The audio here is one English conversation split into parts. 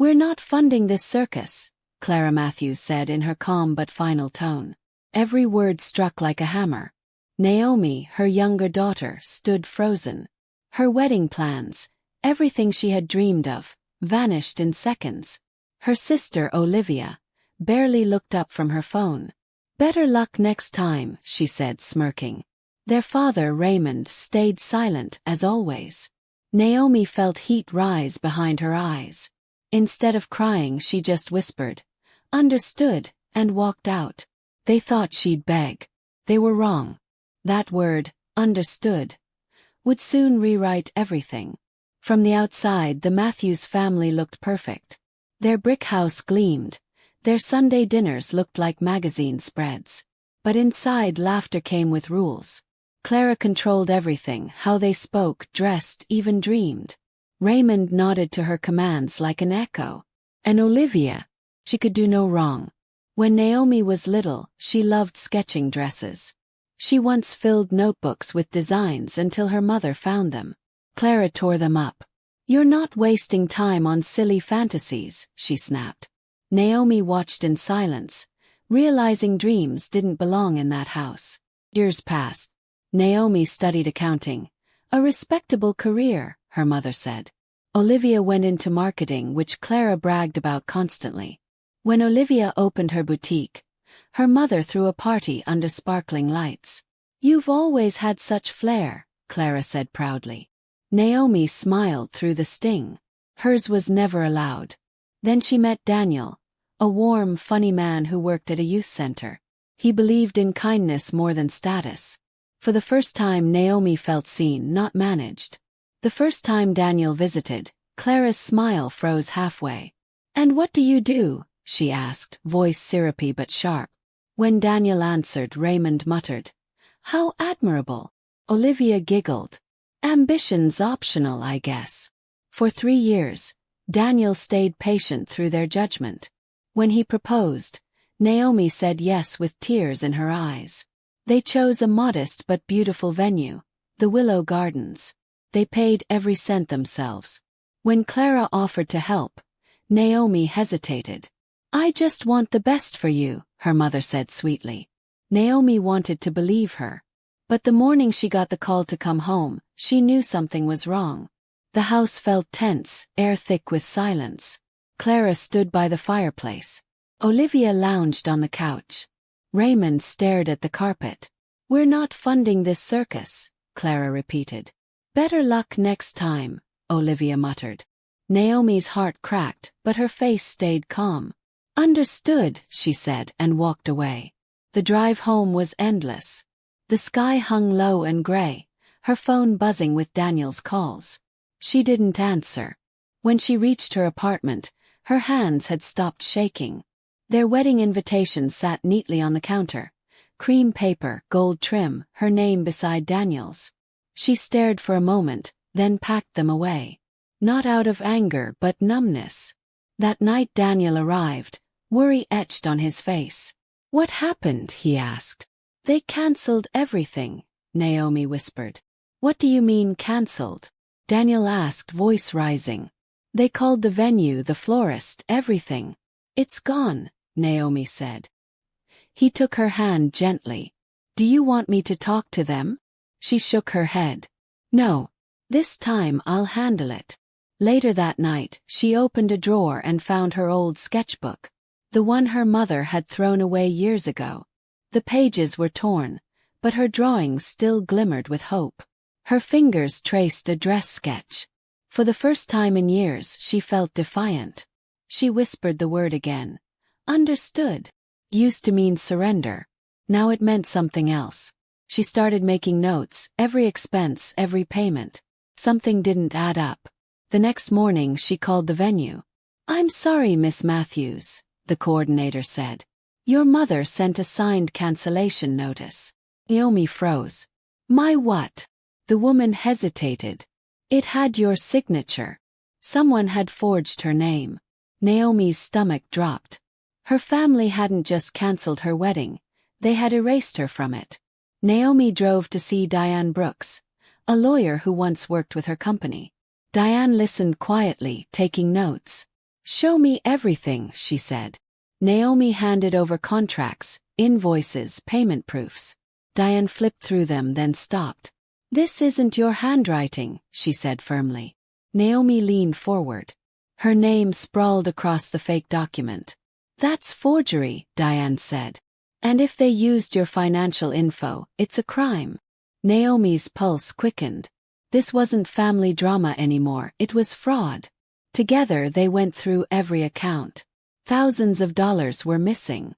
"We're not funding this circus," Clara Matthews said in her calm but final tone. Every word struck like a hammer. Naomi, her younger daughter, stood frozen. Her wedding plans, everything she had dreamed of, vanished in seconds. Her sister, Olivia, barely looked up from her phone. "Better luck next time," she said, smirking. Their father, Raymond, stayed silent as always. Naomi felt heat rise behind her eyes. Instead of crying, she just whispered, "Understood," and walked out. They thought she'd beg. They were wrong. That word, understood, would soon rewrite everything. From the outside, the Matthews family looked perfect. Their brick house gleamed. Their Sunday dinners looked like magazine spreads. But inside, laughter came with rules. Clara controlled everything, how they spoke, dressed, even dreamed. Raymond nodded to her commands like an echo. And Olivia, she could do no wrong. When Naomi was little, she loved sketching dresses. She once filled notebooks with designs until her mother found them. Clara tore them up. "You're not wasting time on silly fantasies," she snapped. Naomi watched in silence, realizing dreams didn't belong in that house. Years passed. Naomi studied accounting. "A respectable career," her mother said. Olivia went into marketing, which Clara bragged about constantly. When Olivia opened her boutique, her mother threw a party under sparkling lights. "You've always had such flair," Clara said proudly. Naomi smiled through the sting. Hers was never allowed. Then she met Daniel, a warm, funny man who worked at a youth center. He believed in kindness more than status. For the first time, Naomi felt seen, not managed. The first time Daniel visited, Clara's smile froze halfway. "And what do you do?" she asked, voice syrupy but sharp. When Daniel answered, Raymond muttered, "How admirable." Olivia giggled. "Ambition's optional, I guess." For 3 years, Daniel stayed patient through their judgment. When he proposed, Naomi said yes with tears in her eyes. They chose a modest but beautiful venue, the Willow Gardens. They paid every cent themselves. When Clara offered to help, Naomi hesitated. "I just want the best for you," her mother said sweetly. Naomi wanted to believe her. But the morning she got the call to come home, she knew something was wrong. The house felt tense, air thick with silence. Clara stood by the fireplace. Olivia lounged on the couch. Raymond stared at the carpet. "We're not funding this circus," Clara repeated. "Better luck next time," Olivia muttered. Naomi's heart cracked, but her face stayed calm. "Understood," she said and walked away. The drive home was endless. The sky hung low and gray, her phone buzzing with Daniel's calls. She didn't answer. When she reached her apartment, her hands had stopped shaking. Their wedding invitations sat neatly on the counter. Cream paper, gold trim, her name beside Daniel's. She stared for a moment, then packed them away. Not out of anger but numbness. That night Daniel arrived, worry etched on his face. "What happened?" he asked. "They cancelled everything," Naomi whispered. "What do you mean cancelled?" Daniel asked, voice rising. "They called the venue, the florist, everything. It's gone," Naomi said. He took her hand gently. "Do you want me to talk to them?" She shook her head. "No. This time I'll handle it." Later that night, she opened a drawer and found her old sketchbook. The one her mother had thrown away years ago. The pages were torn, but her drawings still glimmered with hope. Her fingers traced a dress sketch. For the first time in years, she felt defiant. She whispered the word again. "Understood." Used to mean surrender. Now it meant something else. She started making notes, every expense, every payment. Something didn't add up. The next morning she called the venue. "I'm sorry, Miss Matthews," the coordinator said. "Your mother sent a signed cancellation notice." Naomi froze. "My what?" The woman hesitated. "It had your signature. Someone had forged her name." Naomi's stomach dropped. Her family hadn't just cancelled her wedding, they had erased her from it. Naomi drove to see Diane Brooks, a lawyer who once worked with her company. Diane listened quietly, taking notes. Show me everything, she said. Naomi handed over contracts, invoices, payment proofs. Diane flipped through them, then stopped. This isn't your handwriting, she said firmly. Naomi leaned forward. Her name sprawled across the fake document. That's forgery, Diane said. And if they used your financial info, it's a crime. Naomi's pulse quickened. This wasn't family drama anymore, it was fraud. Together they went through every account. Thousands of dollars were missing.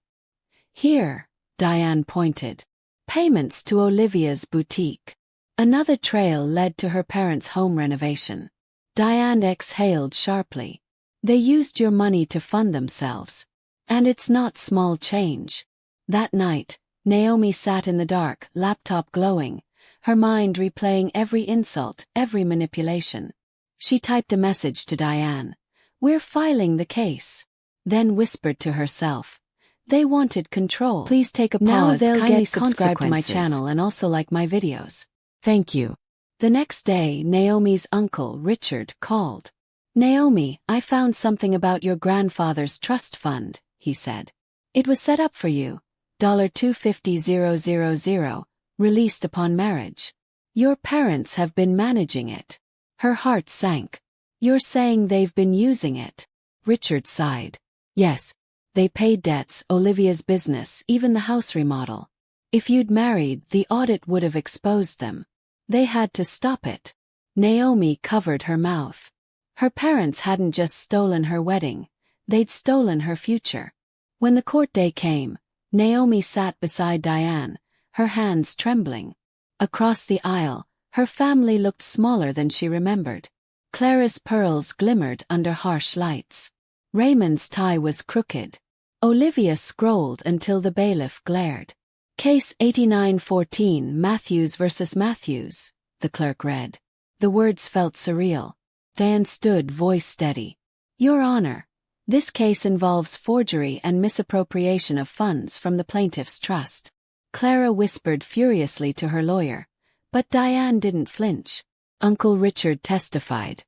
Here, Diane pointed. Payments to Olivia's boutique. Another trail led to her parents' home renovation. Diane exhaled sharply. They used your money to fund themselves. And it's not small change. That night, Naomi sat in the dark, laptop glowing, her mind replaying every insult, every manipulation. She typed a message to Diane. We're filing the case. Then whispered to herself. They wanted control. Please take a pause. Now they'll kindly subscribe to my channel and also like my videos. Thank you. The next day, Naomi's uncle, Richard, called. Naomi, I found something about your grandfather's trust fund, he said. It was set up for you. $250,000, released upon marriage. Your parents have been managing it. Her heart sank. You're saying they've been using it? Richard sighed. Yes. They paid debts, Olivia's business, even the house remodel. If you'd married, the audit would have exposed them. They had to stop it. Naomi covered her mouth. Her parents hadn't just stolen her wedding, they'd stolen her future. When the court day came, Naomi sat beside Diane, her hands trembling. Across the aisle, her family looked smaller than she remembered. Clara's pearls glimmered under harsh lights. Raymond's tie was crooked. Olivia scrolled until the bailiff glared. Case 8914, Matthews versus Matthews, the clerk read. The words felt surreal. Diane stood, voice steady. Your Honor, this case involves forgery and misappropriation of funds from the plaintiff's trust. Clara whispered furiously to her lawyer, but Diane didn't flinch. Uncle Richard testified.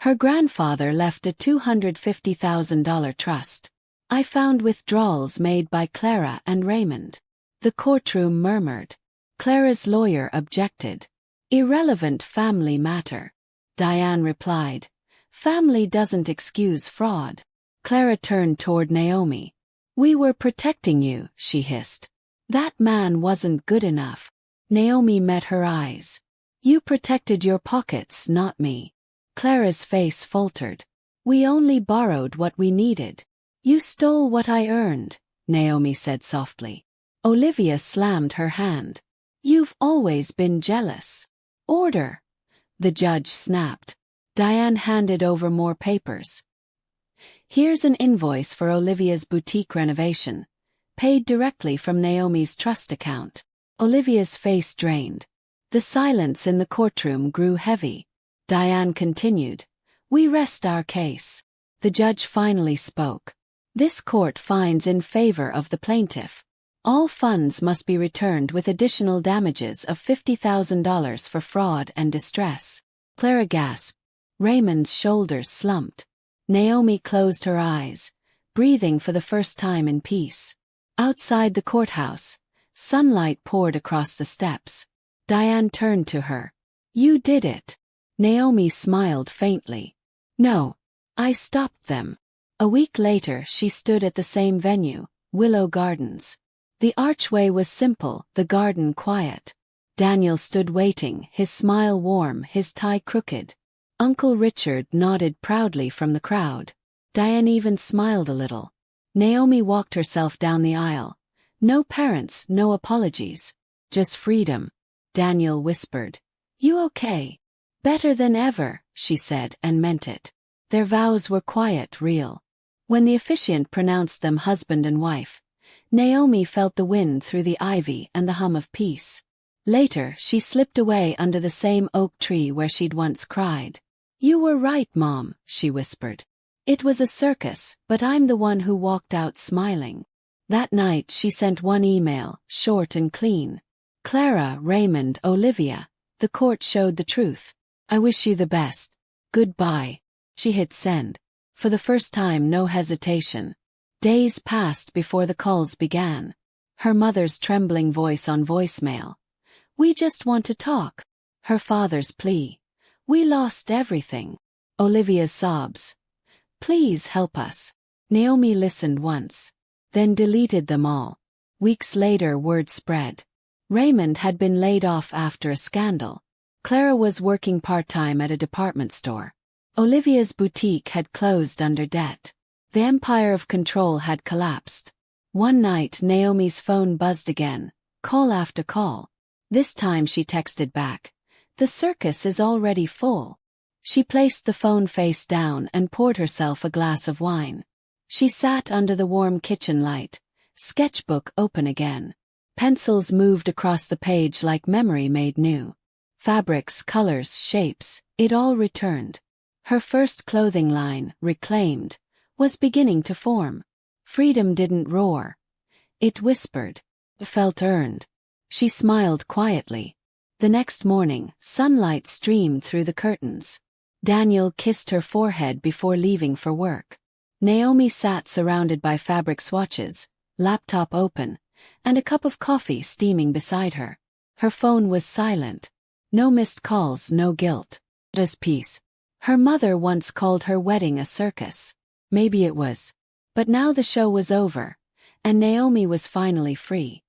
Her grandfather left a $250,000 trust. I found withdrawals made by Clara and Raymond. The courtroom murmured. Clara's lawyer objected. Irrelevant family matter. Diane replied. Family doesn't excuse fraud. Clara turned toward Naomi. We were protecting you, she hissed. That man wasn't good enough. Naomi met her eyes. You protected your pockets, not me. Clara's face faltered. We only borrowed what we needed. You stole what I earned, Naomi said softly. Olivia slammed her hand. You've always been jealous. Order. The judge snapped. Diane handed over more papers. Here's an invoice for Olivia's boutique renovation, paid directly from Naomi's trust account. Olivia's face drained. The silence in the courtroom grew heavy. Diane continued. We rest our case. The judge finally spoke. This court finds in favor of the plaintiff. All funds must be returned with additional damages of $50,000 for fraud and distress. Clara gasped. Raymond's shoulders slumped. Naomi closed her eyes, breathing for the first time in peace. Outside the courthouse, sunlight poured across the steps. Diane turned to her. You did it. Naomi smiled faintly. No, I stopped them. A week later she stood at the same venue, Willow Gardens. The archway was simple, the garden quiet. Daniel stood waiting, his smile warm, his tie crooked. Uncle Richard nodded proudly from the crowd. Diane even smiled a little. Naomi walked herself down the aisle. No parents, no apologies. Just freedom. Daniel whispered. You okay? Better than ever, she said and meant it. Their vows were quiet, real. When the officiant pronounced them husband and wife, Naomi felt the wind through the ivy and the hum of peace. Later, she slipped away under the same oak tree where she'd once cried. You were right, Mom, she whispered. It was a circus, but I'm the one who walked out smiling. That night she sent one email, short and clean. Clara, Raymond, Olivia. The court showed the truth. I wish you the best. Goodbye. She hit send. For the first time, no hesitation. Days passed before the calls began. Her mother's trembling voice on voicemail. "We just want to talk." Her father's plea. "We lost everything." Olivia's sobs. "Please help us." Naomi listened once, then deleted them all. Weeks later, word spread. Raymond had been laid off after a scandal. Clara was working part-time at a department store. Olivia's boutique had closed under debt. The empire of control had collapsed. One night, Naomi's phone buzzed again, call after call. This time she texted back, "The circus is already full." She placed the phone face down and poured herself a glass of wine. She sat under the warm kitchen light, sketchbook open again. Pencils moved across the page like memory made new. Fabrics, colors, shapes, it all returned. Her first clothing line, Reclaimed, was beginning to form. Freedom didn't roar. It whispered. It felt earned. She smiled quietly. The next morning, sunlight streamed through the curtains. Daniel kissed her forehead before leaving for work. Naomi sat surrounded by fabric swatches, laptop open, and a cup of coffee steaming beside her. Her phone was silent. No missed calls, no guilt. Just peace. Her mother once called her wedding a circus. Maybe it was. But now the show was over, and Naomi was finally free.